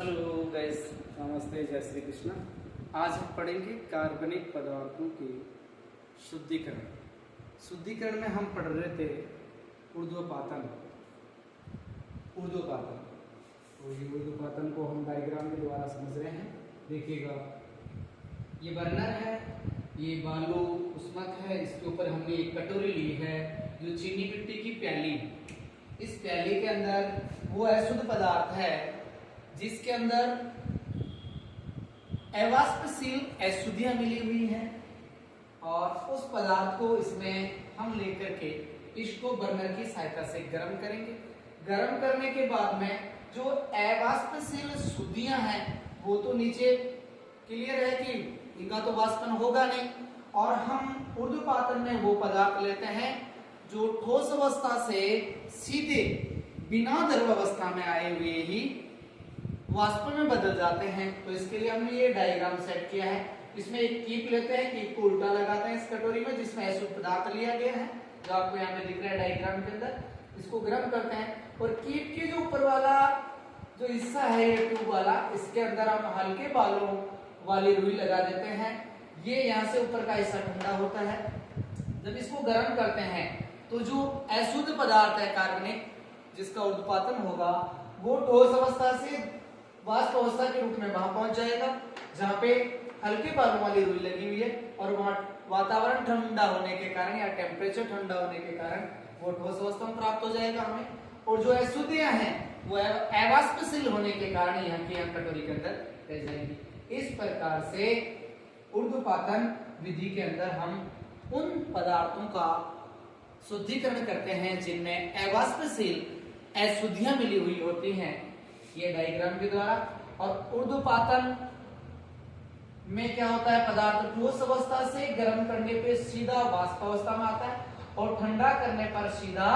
Hello guys, नमस्ते, जय श्री कृष्ण। आज हम पढ़ेंगे कार्बनिक पदार्थों के शुद्धिकरण में हम पढ़ रहे थे ऊर्ध्वपातन। तो ये ऊर्ध्वपातन को हम डायग्राम के द्वारा समझ रहे हैं। देखिएगा, ये बर्नर है, ये बालू उष्मक है, इसके ऊपर हमने एक कटोरी ली है जो चीनी मिट्टी की प्याली है। इस प्याली के अंदर वो अशुद्ध पदार्थ है जिसके अंदर अवाष्पशील अशुद्धियां मिली हुई हैं, और उस पदार्थ को इसमें हम लेकर के इसको बर्नर की सहायता से गर्म करेंगे। गर्म करने के बाद में जो अवाष्पशील शुद्धियां हैं वो तो नीचे क्लियर है कि इनका तो वाष्पन होगा नहीं, और हम ऊर्ध्वपातन में वो पदार्थ लेते हैं जो ठोस अवस्था से सीधे बिना द्रव अवस्था में आए हुए ही वाष्प में बदल जाते हैं। तो इसके लिए हमने ये डायग्राम सेट किया है। इसमें एक कीप लेते हैं, कीप को उल्टा लगाते हैं इस कटोरी में जिसमें अशुद्ध पदार्थ लिया गया है, जो आपको यहाँ पे दिख रहा है डायग्राम के अंदर। इसको गर्म करते हैं और कीप के जो ऊपर वाला जो हिस्सा है ये ट्यूब वाला, इसके अंदर हम हल्के बालों वाली रुई लगा देते हैं। ये यहाँ से ऊपर का हिस्सा ठंडा होता है। जब इसको गर्म करते हैं तो जो अशुद्ध पदार्थ है कार्बनिक, जिसका ऊर्ध्वपातन होगा, वो ठोस अवस्था से वाष्प अवस्था के रूप में वहां पहुंच जाएगा जहां पे हल्के बालों वाली रुई लगी हुई है, और वहां वातावरण ठंडा होने के कारण या टेम्परेचर ठंडा होने के कारण वो ठोस अवस्था में प्राप्त हो जाएगा हमें। और जो अशुद्धियां हैं वो अवाष्पशील होने के कारण यहाँ की कटोरी के अंदर रह जाएंगी। इस प्रकार से ऊर्ध्वपातन विधि के अंदर हम उन पदार्थों का शुद्धिकरण करते हैं जिनमें अवाष्पशील अशुद्धियां मिली हुई होती हैं, ये डायग्राम के द्वारा। और ऊर्ध्वपातन में क्या होता है, पदार्थ ठोस अवस्था से गर्म करने पे सीधा वाष्प अवस्था में आता है और ठंडा करने पर सीधा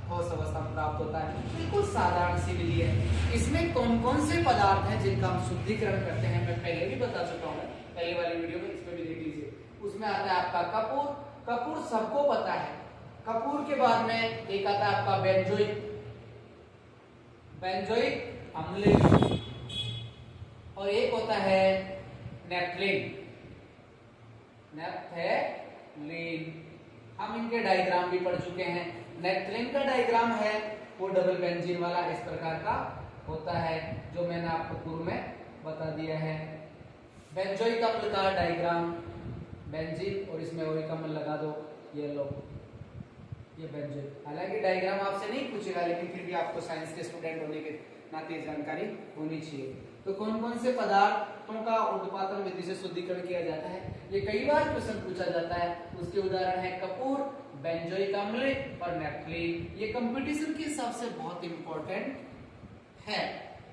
ठोस अवस्था में प्राप्त होता है। बिल्कुल साधारण सी विधि है। इसमें कौन कौन से पदार्थ हैं जिनका हम शुद्धिकरण करते हैं मैं पहले भी बता चुका हूँ, पहले वाली वीडियो में, इसमें भी देख लीजिए। उसमें आता है आपका कपूर। कपूर सबको पता है। कपूर के बाद में एक आता है आपका बेंजोइक अम्ल, और एक होता है नेफ्थलीन। हम इनके डायग्राम भी पढ़ चुके हैं। नेफ्थलीन का डायग्राम है वो डबल बेंजीन वाला इस प्रकार का होता है, जो मैंने आपको पूर्व में बता दिया है। बेंजोइक अम्ल का डायग्राम, बेंजीन और इसमें ओइक अम्ल लगा दो, ये लो, ये बेंजोइक। हालांकि डायग्राम आपसे नहीं पूछेगा, लेकिन फिर भी आपको साइंस के स्टूडेंट होने के नाते जानकारी होनी चाहिए। तो कौन कौन से पदार्थों का ऊर्ध्वपातन विधि से शुद्धिकरण किया जाता है, ये कई बार क्वेश्चन पूछा जाता है। उसके उदाहरण है कपूर, बेंजोइक अम्ल और नेफ्थलीन। ये कंपटीशन के हिसाब से बहुत इंपॉर्टेंट है,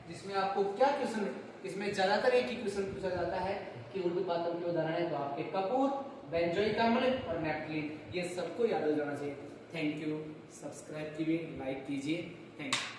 जिसमें आपको क्या क्वेश्चन, इसमें ज्यादातर एक ही क्वेश्चन पूछा जाता है कि ऊर्ध्वपातन के उदाहरण है तो आपके कपूर, बेंजोइक अम्ल और नेफ्थलीन, ये सबको याद हो जाना चाहिए। Thank you. सब्सक्राइब कीजिए, लाइक कीजिए। Thank you.